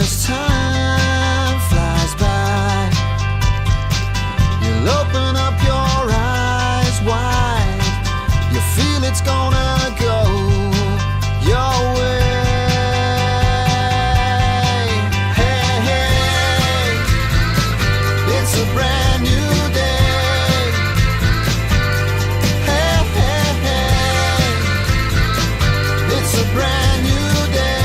as time flies by, you'll open up your eyes wide. You feel it's gonna go your way. Hey, hey, it's a brand new day. Hey, hey, hey, it's a brand new day.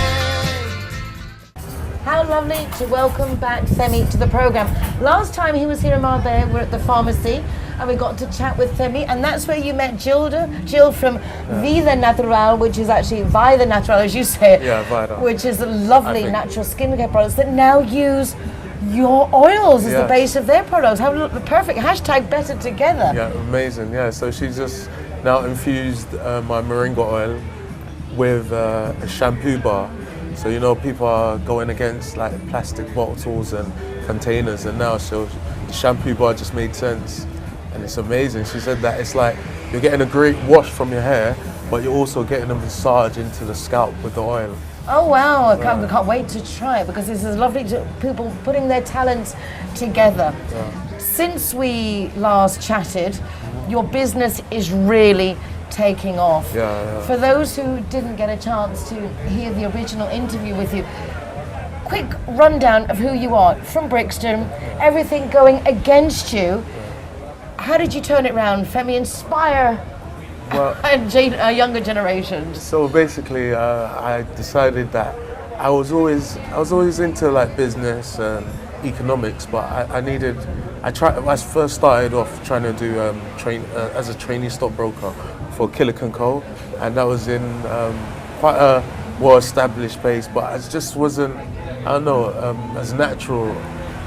How lovely to welcome back Femi to the programme. Last time he was here in Marbella, we're at the pharmacy, and we got to chat with Femi, and that's where you met Jill from Vida Natural, which is actually Vida Natural, as you say it. Yeah, Vida. Which is a lovely natural skincare products that now use your oils as the base of their products. How perfect. Hashtag better together. Yeah, amazing. Yeah, so she's just now infused my Moringa oil with a shampoo bar. So, you know, people are going against like plastic bottles and containers, and now so the shampoo bar just made sense. And it's amazing. She said that it's like you're getting a great wash from your hair, but you're also getting a massage into the scalp with the oil. Oh wow, I can't wait to try it, because this is lovely to people putting their talents together. Yeah. Since we last chatted, your business is really taking off. Yeah. For those who didn't get a chance to hear the original interview with you, quick rundown of who you are from Brixton, everything going against you. How did you turn it around? Femi, inspire a younger generation. So basically, I decided that I was always into like business and economics, but I first started off trying to do as a trainee stockbroker for Killick & Co, and that was in quite a well-established place, but it just wasn't, I don't know, as natural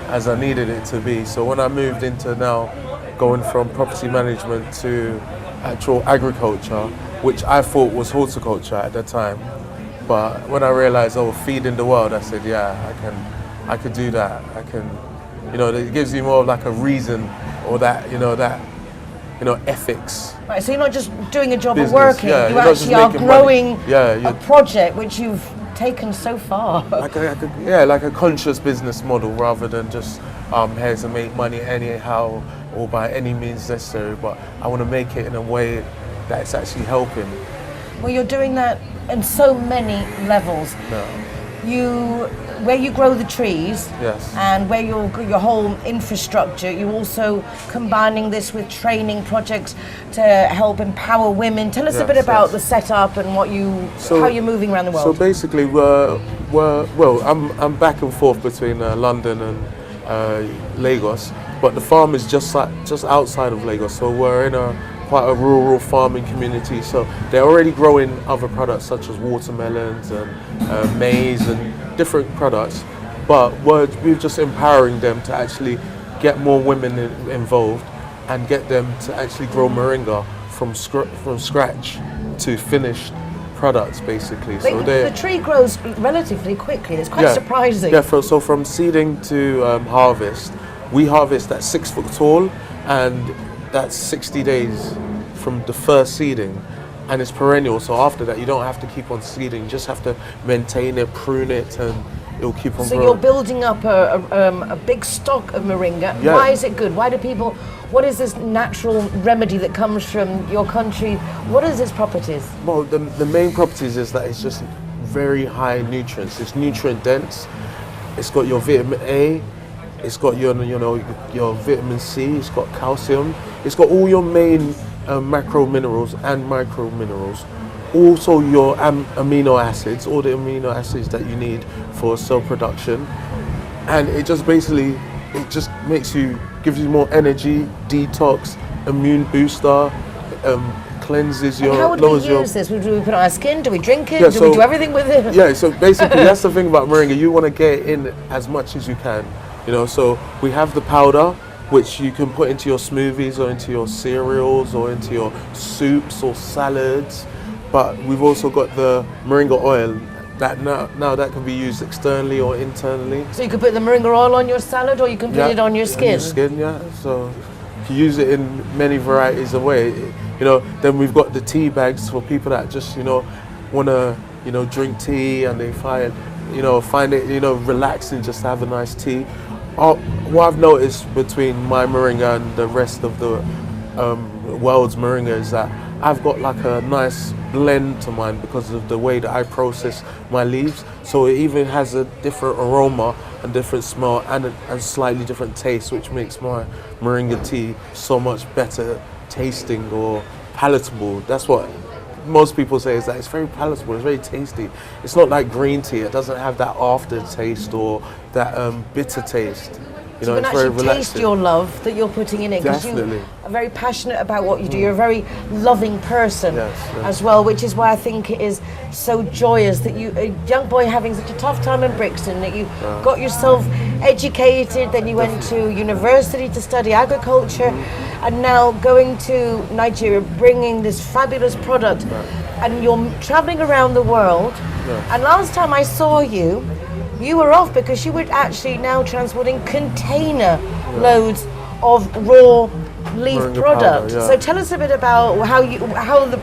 as I needed it to be. So when I moved into now going from property management to actual agriculture, which I thought was horticulture at the time, but when I realized, feeding the world, I said, I could do that. I can, it gives you more of like a reason, or ethics. Right, so you're not just doing a job Business, of working, yeah, you actually are growing money. a project which you've taken so far. Like a conscious business model, rather than just here to make money anyhow or by any means necessary, but I want to make it in a way that it's actually helping. Well, you're doing that in so many levels. No. Where you grow the trees, yes, and where your whole infrastructure, you're also combining this with training projects to help empower women. Tell us a bit about the setup and how you're moving around the world. So basically, I'm back and forth between London and Lagos, but the farm is just outside of Lagos. So we're in quite a rural farming community. So they're already growing other products such as watermelons and maize and different products, but we're just empowering them to actually get more women involved and get them to actually grow moringa from scratch to finished products, basically. So the tree grows relatively quickly. It's quite surprising. Yeah, so from seeding to harvest, we harvest at 6 foot tall, and that's 60 days from the first seeding. And it's perennial, so after that you don't have to keep on seeding, you just have to maintain it, prune it, and it'll keep on growing. So you're building up a big stock of moringa. Yeah. Why is it good? What is this natural remedy that comes from your country? What is its properties? Well, the main properties is that it's just very high nutrients. It's nutrient dense. It's got your vitamin A, it's got your vitamin C, it's got calcium, it's got all your main macro minerals and micro minerals, also your amino acids, all the amino acids that you need for cell production, and it just gives you more energy, detox, immune booster, cleanses your. And how would we use this? Would we put it on our skin? Do we drink it? Do we do everything with it? Yeah, so basically that's the thing about moringa. You want to get it in as much as you can, So we have the powder, which you can put into your smoothies or into your cereals or into your soups or salads. But we've also got the moringa oil that now that can be used externally or internally. So you can put the moringa oil on your salad, or you can put it on your skin? On your skin, yeah. So you use it in many varieties of ways. Then we've got the tea bags for people that just, want to, drink tea and they find you know, find it, you know, relaxing just to have a nice tea. What I've noticed between my Moringa and the rest of the world's Moringa is that I've got like a nice blend to mine because of the way that I process my leaves. So it even has a different aroma and different smell and a slightly different taste, which makes my Moringa tea so much better tasting or palatable. That's what most people say, is that it's very palatable, it's very tasty. It's not like green tea, it doesn't have that aftertaste or that bitter taste. You know, you can it's very actually taste relaxing. your love that you're putting in it, because you Definitely. are very passionate about what you do. You're a very loving person Yes. as well, which is why I think it is so joyous that you, a young boy having such a tough time in Brixton, that you got yourself educated, then you went to university to study agriculture, and now going to Nigeria, bringing this fabulous product, and you're traveling around the world. And last time I saw you, you were off because you were actually now transporting container loads of raw leaf Moringa product. powder, yeah. So tell us a bit about how the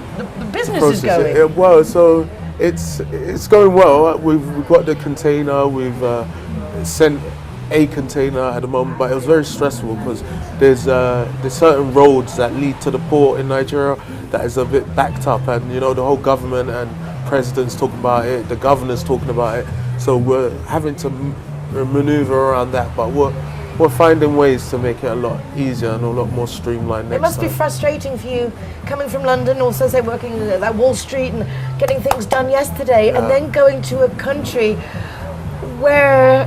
business is going. Well, so it's going well. We've got the container. We've sent a container at the moment, but it was very stressful because there's certain roads that lead to the port in Nigeria that is a bit backed up, and you know, the whole government and president's talking about it, the governor's talking about it. So we're having to maneuver around that, but we're finding ways to make it a lot easier and a lot more streamlined next It must be time. frustrating for you coming from London, also say working at Wall Street and getting things done yesterday, and then going to a country where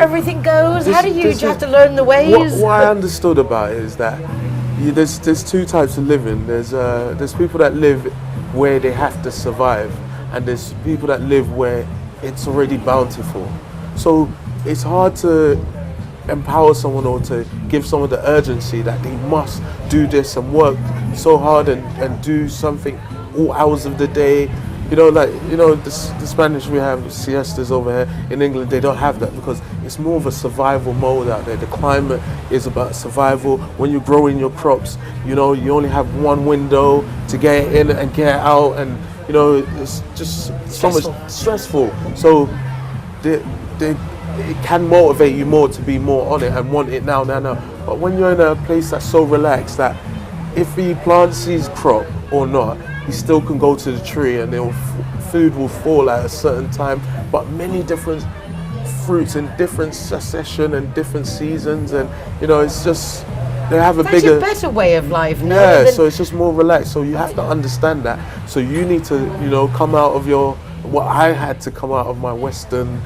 everything goes. How do you have to learn the ways? What I understood about it is that there's two types of living. There's people that live where they have to survive, and there's people that live where it's already bountiful. So it's hard to empower someone or to give someone the urgency that they must do this and work so hard and do something all hours of the day. You know, like, you know, the Spanish, we have siestas over here. In England, they don't have that because it's more of a survival mode out there. The climate is about survival. When you're growing your crops, you know, you only have one window to get in and get out, and you know, it's just so much stressful. So it can motivate you more to be more on it and want it now. But when you're in a place that's so relaxed that if he plants his crop or not, he still can go to the tree and food will fall at a certain time. But many different fruits in different succession and different seasons, and you know, it's just, they have a It's bigger, a better way of life now. yeah, than- so it's just more relaxed. So you have to understand that. So you need to, you know, come out of what I had to come out of my Western,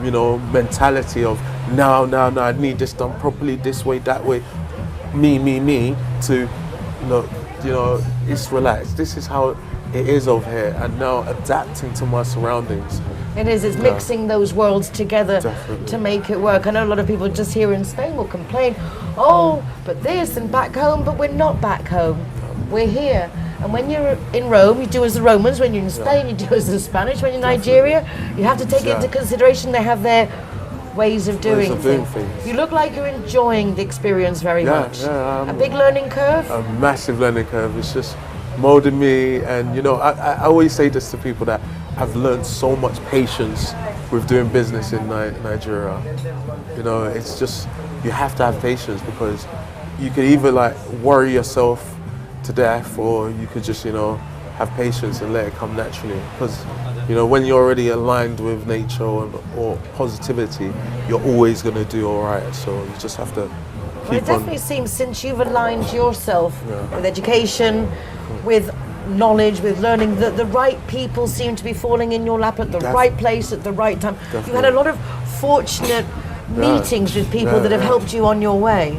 you know, mentality of now, I need this done properly, this way, that way, me, to, you know, it's relaxed. This is how it is over here, and now adapting to my surroundings. It is, it's mixing those worlds together Definitely. to make it work. I know a lot of people just here in Spain will complain, oh, but this and back home, but we're not back home. We're here. And when you're in Rome, you do as the Romans. When you're in Spain, you do as the Spanish. When you're in Nigeria, you have to take into consideration they have their ways of doing things. You look like you're enjoying the experience very much. Yeah, a big learning curve? A massive learning curve. It's just molding me, and you know, I always say this to people, that I've learned so much patience with doing business in Nigeria. You know, it's just, you have to have patience, because you could either like worry yourself to death, or you could just, you know, have patience and let it come naturally. Because, you know, when you're already aligned with nature or positivity, you're always going to do all right. So you just have to Well, it keep definitely on. seems, since you've aligned yourself with education, with knowledge, with learning, that the right people seem to be falling in your lap at the right place at the right time. You've had a lot of fortunate meetings with people that have helped you on your way.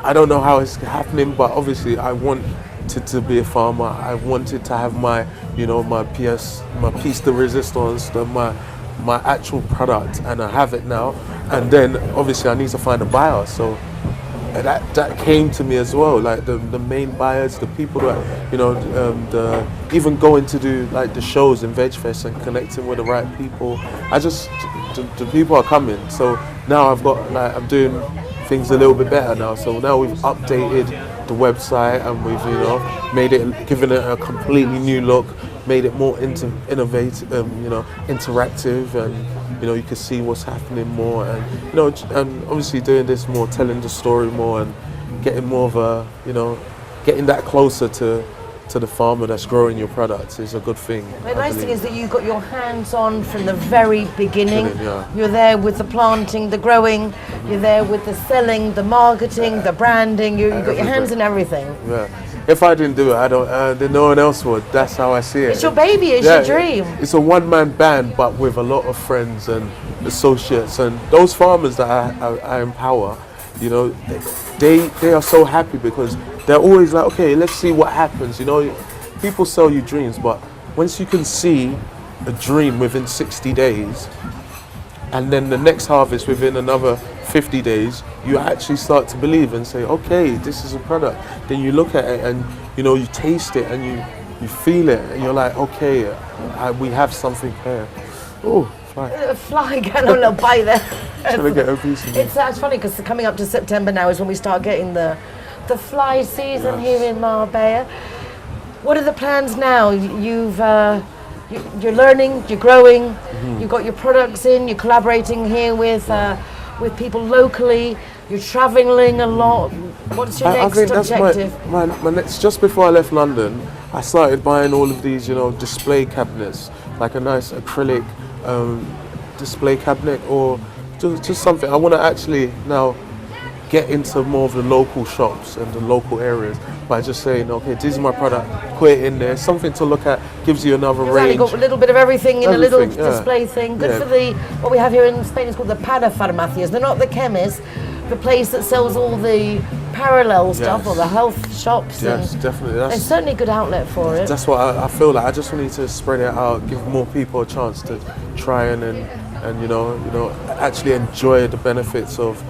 I don't know how it's happening, but obviously I wanted to be a farmer. I wanted to have my, you know, my piece de resistance, my actual product, and I have it now. And then obviously I need to find a buyer. So that came to me as well. Like the main buyers, the people that, you know, even going to do like the shows in Veg Fest and connecting with the right people. The people are coming. So now I'm doing things a little bit better now. So now we've updated the website, and we've, you know, given it a completely new look. made it more innovative, interactive, and you can see what's happening more, and and obviously doing this more, telling the story more, and getting more of a, getting that closer to the farmer that's growing your products is a good thing. The nice thing is that you got your hands on from the very beginning. Yeah. You're there with the planting, the growing, you're there with the selling, the marketing, the branding, you've got your hands in everything. Yeah. If I didn't do it, then no one else would. That's how I see it. It's your baby, it's your dream. It's a one-man band, but with a lot of friends and associates, and those farmers that I empower, they are so happy because they're always like, okay, let's see what happens. People sell you dreams, but once you can see a dream within 60 days, and then the next harvest within another 50 days, you actually start to believe and say, okay, this is a product. Then you look at it and you taste it and you feel it, and you're like, okay, we have something here. Oh, fly. A fly, get a little bite there. Trying to get a piece of it. It's funny because coming up to September now is when we start getting the fly season here in Marbella. What are the plans now? You're learning, you're growing, you've got your products in, you're collaborating here with people locally, you're travelling a lot. What's your next objective? My next, just before I left London, I started buying all of these, display cabinets, like a nice acrylic display cabinet, or just something. I want to actually now get into more of the local shops and the local areas by just saying, okay, this is my product, put it in there, something to look at, gives you another range. Got a little bit of everything in a little yeah. display thing. Good for what we have here in Spain is called the parafarmacias. They're not the chemists, the place that sells all the parallel stuff, or the health shops. Yes, definitely. It's certainly a good outlet for it. That's what I feel like. I just need to spread it out, give more people a chance to try and actually enjoy the benefits of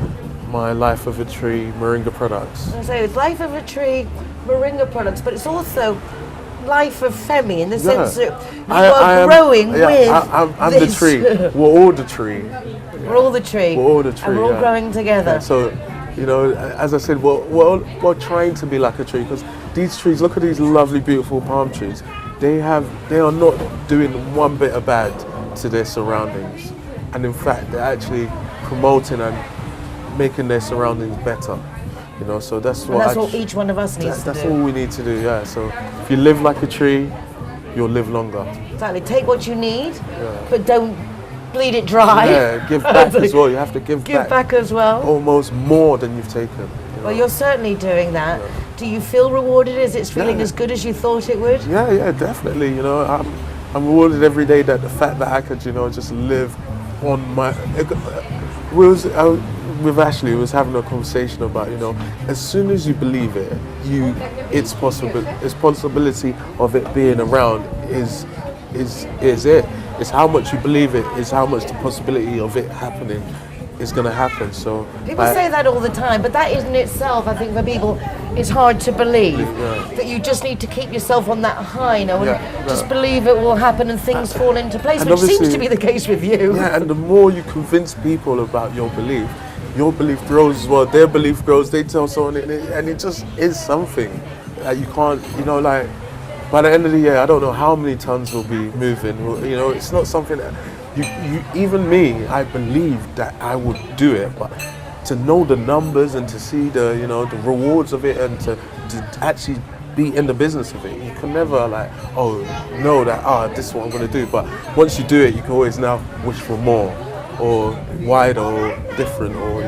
my Life of a Tree Moringa products. I say it's Life of a Tree Moringa products, but it's also Life of Femi in the sense that you are growing with I'm the tree. We're all the tree. We're all the tree. We're all the tree. And we're all growing together. Yeah, so, as I said, we're trying to be like a tree, because these trees, look at these lovely, beautiful palm trees. They are not doing one bit of bad to their surroundings, and in fact, they're actually promoting and making their surroundings better. So that's what each one of us needs to do. That's all we need to do. Yeah. So if you live like a tree, you'll live longer. Exactly. Take what you need, but don't bleed it dry. Yeah. Give back as well. You have to give back. Give back as well. Almost more than you've taken. Well, you're certainly doing that. Yeah. Do you feel rewarded? Is it feeling as good as you thought it would? Yeah, definitely. I'm rewarded every day that the fact that I could, just live on my. With Ashley, was having a conversation about, as soon as you believe it, it's possible. Its possibility of it being around is it. It's how much you believe it, is how much the possibility of it happening is going to happen. So people say that all the time, but that in itself, I think for people, it's hard to believe that you just need to keep yourself on that high, and just believe it will happen and things fall into place, which seems to be the case with you. Yeah, and the more you convince people about your belief grows as well. Their belief grows. They tell someone, and it just is something that you can't, by the end of the year, I don't know how many tons will be moving. It's not something that you even me, I believed that I would do it, but to know the numbers and to see the the rewards of it, and to actually be in the business of it, you can never know that this is what I'm going to do. But once you do it, you can always now wish for more, or wider, or different, or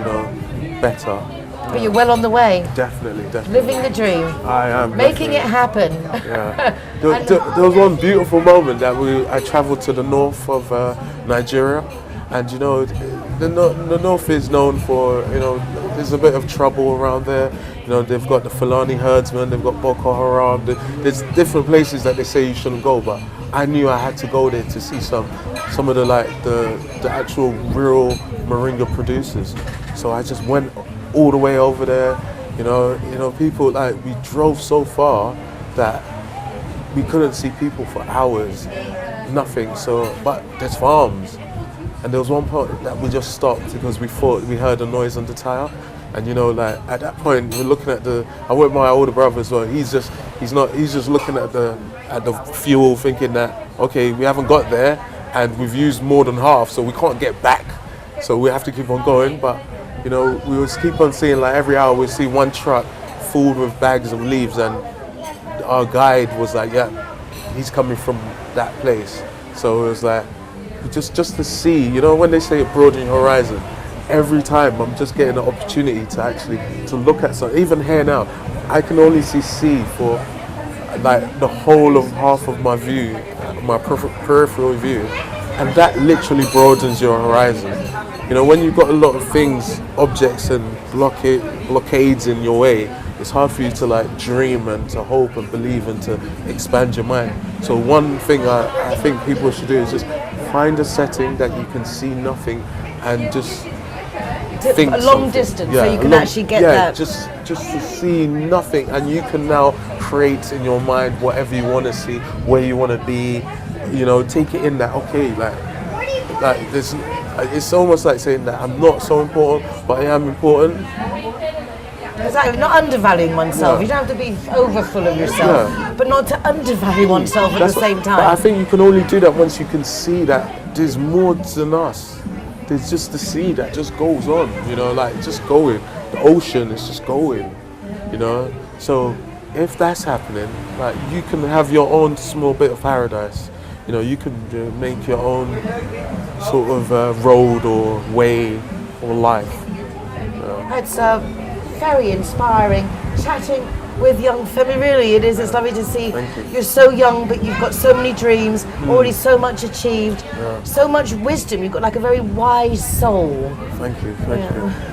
better. But you're well on the way. Definitely. Living the dream. I am. Making it happen. Yeah. There was one beautiful moment that I travelled to the north of Nigeria, and the north is known for there's a bit of trouble around there. They've got the Fulani herdsmen, they've got Boko Haram. There's different places that they say you shouldn't go, but I knew I had to go there to see some of the actual real Moringa producers. So I just went all the way over there. People, we drove so far that we couldn't see people for hours, nothing. So, but there's farms, and there was one part that we just stopped because we thought we heard a noise on the tire. And you know, like at that point, we're looking at I went with my older brother as well. He's just looking at the fuel, thinking that okay, we haven't got there, and we've used more than half, so we can't get back. So we have to keep on going. But you know, we would keep on seeing, like every hour we see one truck full with bags of leaves, and our guide was like, yeah, he's coming from that place. So it was like just to see, you know, when they say broaden your horizon, every time I'm just getting an opportunity to actually to look at something. Even here now, I can only see sea for like the whole of half of my view, my peripheral view, and that literally broadens your horizon. You know, when you've got a lot of things, objects and blockades in your way, it's hard for you to like dream and to hope and believe and to expand your mind. So one thing I think people should do is just find a setting that you can see nothing and just think a long distance, so you can actually get that. Just to see nothing, and you can now create in your mind whatever you want to see, where you want to be. You know, take it in that okay, like this. It's almost like saying that I'm not so important, but I am important. Exactly, not undervaluing oneself. Yeah. You don't have to be over full of yourself, but not to undervalue oneself at the same time. But I think you can only do that once you can see that there's more than us. There's just the sea that just goes on, you know, like just going. The ocean is just going, you know. So if that's happening, like you can have your own small bit of paradise. You know, you can make your own sort of road or way or life. It's very inspiring chatting with young Femi. Really, it is. It's lovely to see. You're so young, but you've got so many dreams, already so much achieved, so much wisdom. You've got like a very wise soul. Thank you.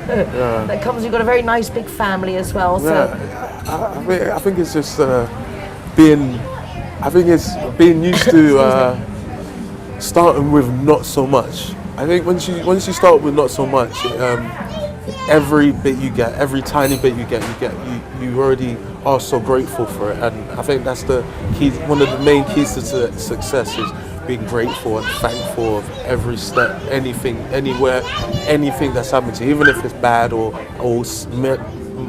That comes. You've got a very nice big family as well. So I think it's just being. I think it's being used to starting with not so much. I think once you start with not so much, every bit you get, every tiny bit you get, you already are so grateful for it. And I think that's the key. One of the main keys to success is being grateful and thankful of every step, anything, anywhere, anything that's happened to you, even if it's bad or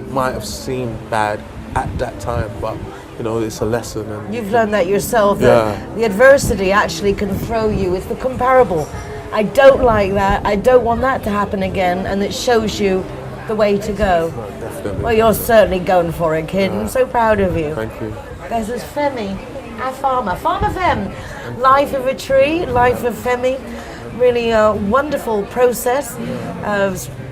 might have seemed bad at that time, but. You know, it's a lesson. And you've learned that yourself, that the adversity actually can throw you. It's the comparable. I don't like that. I don't want that to happen again. And it shows you the way to go. Definitely. Well, you're certainly going for it, kid. I'm so proud of you. Thank you. This is Femi, our farmer. Farmer Fem. Life of a tree, life of Femi. Really a wonderful process.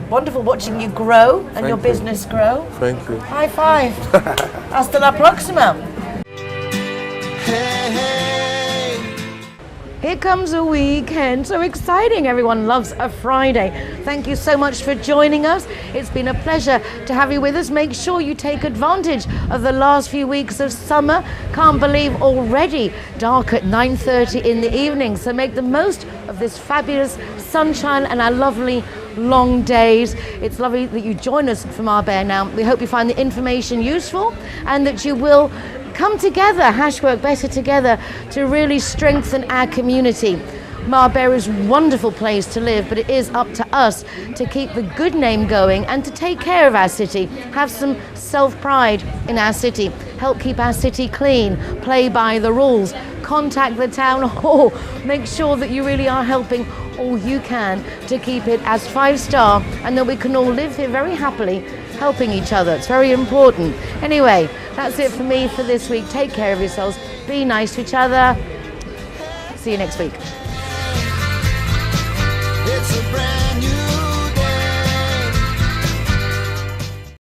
Wonderful watching you grow and your business grow. Thank you. High five. Hasta la próxima. Hey, hey. Here comes a weekend. So exciting. Everyone loves a Friday. Thank you so much for joining us. It's been a pleasure to have you with us. Make sure you take advantage of the last few weeks of summer. Can't believe already dark at 9:30 in the evening. So make the most of this fabulous sunshine and our lovely long days. It's lovely that you join us from Marbella now. We hope you find the information useful and that you will come together, work better together, to really strengthen our community. Marbella is a wonderful place to live, but it is up to us to keep the good name going and to take care of our city, have some self-pride in our city, help keep our city clean, play by the rules, contact the town hall, make sure that you really are helping all you can to keep it as 5-star, and that we can all live here very happily helping each other. It's very important. Anyway, that's it for me for this week. Take care of yourselves, be nice to each other. See you next week.